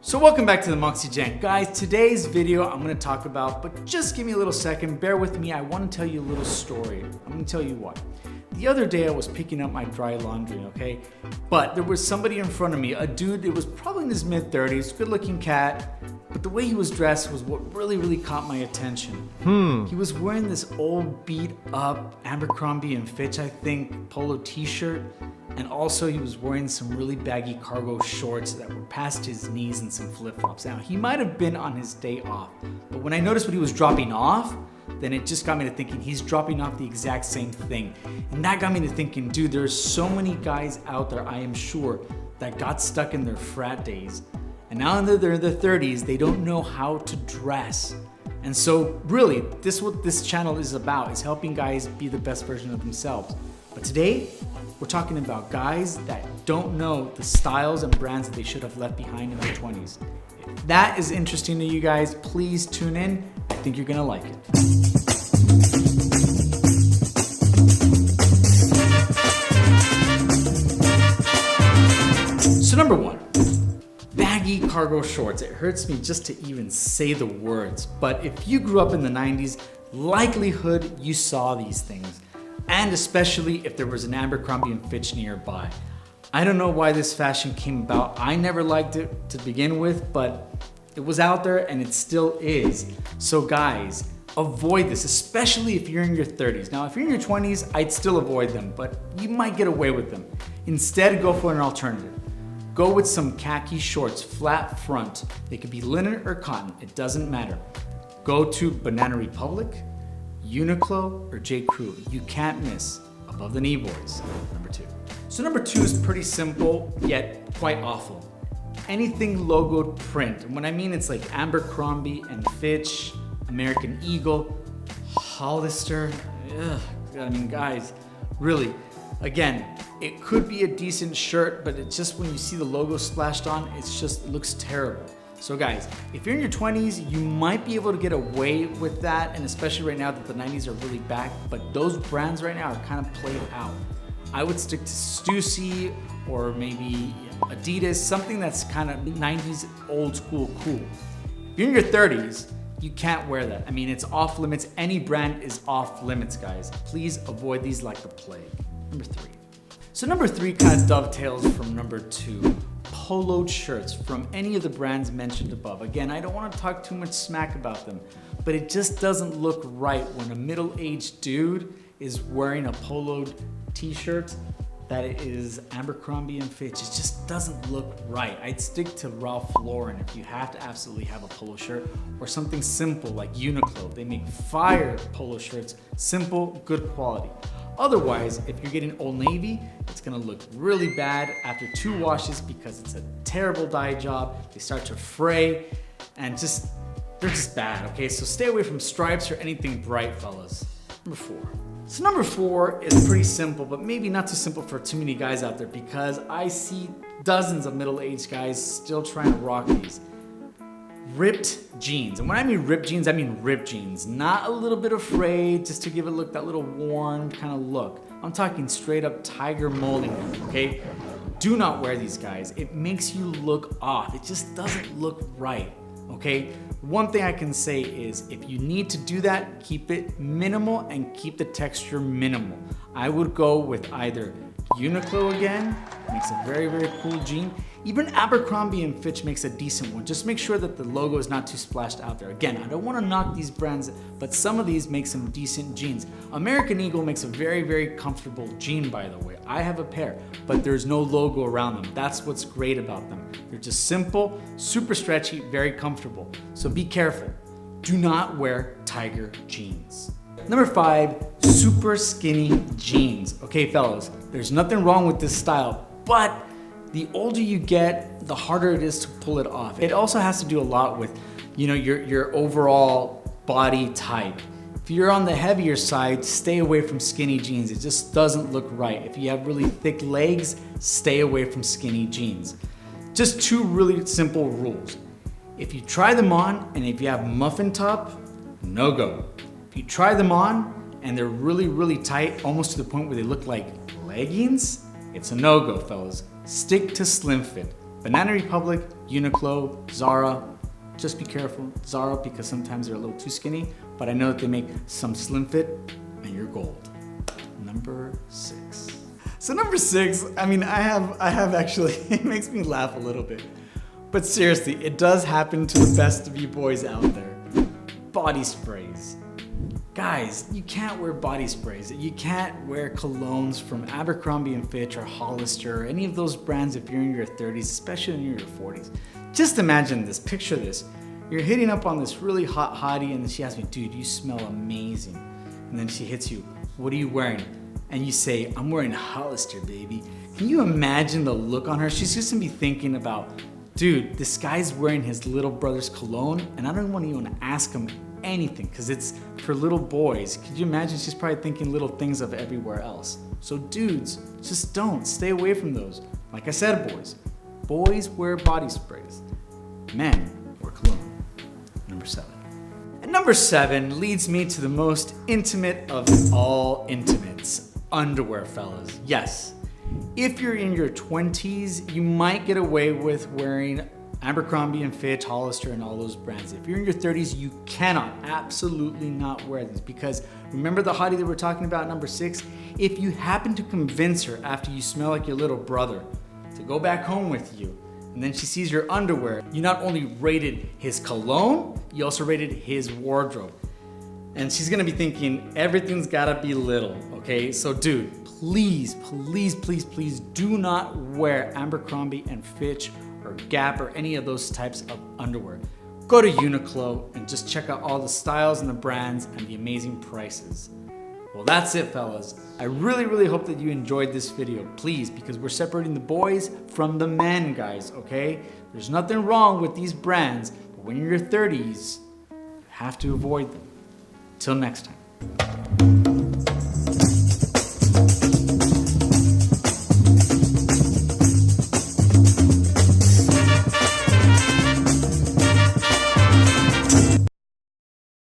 So welcome back to the Moxie Jank. Guys, today's video I'm going to talk about, but just give me a little second, bear with me, I want to tell you a little story. I'm going to tell you what. The other day I was picking up my dry laundry, okay? But there was somebody in front of me, a dude that was probably in his mid-30s, good looking cat, but the way he was dressed was what really caught my attention. He was wearing this old beat up Abercrombie and Fitch, I think, polo t-shirt. And also he was wearing some really baggy cargo shorts that were past his knees and some flip-flops. Now, he might have been on his day off, but when I noticed what he was dropping off, then it just got me to thinking he's dropping off the exact same thing. And that got me to thinking, dude, there's so many guys out there, I am sure, that got stuck in their frat days. And now that they're in their 30s, they don't know how to dress. And so really, this is what this channel is about, is helping guys be the best version of themselves. But today, we're talking about guys that don't know the styles and brands that they should have left behind in their 20s. If that is interesting to you guys, please tune in. I think you're gonna like it. So number one, baggy cargo shorts. It hurts me just to even say the words, but if you grew up in the 90s, likelihood you saw these things. And especially if there was an Abercrombie and Fitch nearby. I don't know why this fashion came about. I never liked it to begin with, but it was out there and it still is. So guys, avoid this, especially if you're in your 30s. Now, if you're in your 20s, I'd still avoid them, but you might get away with them. Instead, go for an alternative. Go with some khaki shorts, flat front. They could be linen or cotton, it doesn't matter. Go to Banana Republic, Uniqlo, or J. Crew. You can't miss Above the Knee Boys, number two. So number two is pretty simple, yet quite awful. Anything logoed print. And what I mean, it's like Abercrombie and Fitch, American Eagle, Hollister. Ugh, I mean, guys, really, again, it could be a decent shirt, but it's just when you see the logo splashed on, it looks terrible. So guys, if you're in your 20s, you might be able to get away with that, and especially right now that the 90s are really back, but those brands right now are kind of played out. I would stick to Stussy or maybe Adidas, something that's kind of 90s old school cool. If you're in your 30s, you can't wear that. I mean, it's off limits. Any brand is off limits, guys. Please avoid these like the plague. Number three. So number three kind of dovetails from number two. Poloed shirts from any of the brands mentioned above. Again, I don't want to talk too much smack about them, but it just doesn't look right when a middle-aged dude is wearing a poloed t-shirt that is Abercrombie and Fitch. It just doesn't look right. I'd stick to Ralph Lauren if you have to absolutely have a polo shirt, or something simple like Uniqlo. They make fire polo shirts, simple, good quality. Otherwise, if you're getting Old Navy, it's gonna look really bad after 2 washes because it's a terrible dye job. They start to fray and they're just bad, okay? So stay away from stripes or anything bright, fellas. Number four. So number four is pretty simple, but maybe not too simple for too many guys out there because I see dozens of middle-aged guys still trying to rock these. Ripped jeans. And when I mean ripped jeans, I mean ripped jeans. Not a little bit of frayed, just to give it look, that little worn kind of look. I'm talking straight up tiger molding, okay? Do not wear these, guys. It makes you look off. It just doesn't look right, okay? One thing I can say is if you need to do that, keep it minimal and keep the texture minimal. I would go with either Uniqlo again, makes a very cool jean. Even Abercrombie and Fitch makes a decent one. Just make sure that the logo is not too splashed out there. Again, I don't want to knock these brands, but some of these make some decent jeans. American Eagle makes a very comfortable jean, by the way. I have a pair, but there's no logo around them. That's what's great about them. They're just simple, super stretchy, very comfortable. So be careful. Do not wear tiger jeans. Number five, super skinny jeans. Okay, fellas, there's nothing wrong with this style, but the older you get, the harder it is to pull it off. It also has to do a lot with, your overall body type. If you're on the heavier side, stay away from skinny jeans. It just doesn't look right. If you have really thick legs, stay away from skinny jeans. Just 2 really simple rules. If you try them on and if you have muffin top, no go. If you try them on and they're really tight, almost to the point where they look like leggings, it's a no-go, fellas. Stick to slim fit. Banana Republic, Uniqlo, Zara. Just be careful, Zara, because sometimes they're a little too skinny, but I know that they make some slim fit and you're gold. Number 6. So number 6, I mean, I have actually, it makes me laugh a little bit. But seriously, it does happen to the best of you boys out there. Body sprays. Guys, you can't wear body sprays. You can't wear colognes from Abercrombie & Fitch or Hollister or any of those brands if you're in your 30s, especially in your 40s. Just imagine this, picture this. You're hitting up on this really hot hottie and then she asks me, dude, you smell amazing. And then she hits you, what are you wearing? And you say, I'm wearing Hollister, baby. Can you imagine the look on her? She's just gonna be thinking about, dude, this guy's wearing his little brother's cologne and I don't even want to ask him anything because it's for little boys. Could you imagine? She's probably thinking little things of everywhere else. So dudes, just don't, stay away from those. Like I said, boys wear body sprays. Men wear cologne. Number 7. And number 7 leads me to the most intimate of all intimates, underwear, fellas. Yes. If you're in your 20s, you might get away with wearing Abercrombie & Fitch, Hollister, and all those brands. If you're in your 30s, you cannot, absolutely not wear these because remember the hottie that we're talking about, number 6? If you happen to convince her after you smell like your little brother to go back home with you, and then she sees your underwear, you not only rated his cologne, you also rated his wardrobe. And she's gonna be thinking, everything's gotta be little, okay? So dude, please do not wear Abercrombie & Fitch or Gap or any of those types of underwear. Go to Uniqlo and just check out all the styles and the brands and the amazing prices. Well, that's it, fellas. I really hope that you enjoyed this video, please, because we're separating the boys from the men, guys, okay? There's nothing wrong with these brands, but when you're in your 30s, you have to avoid them. Till next time.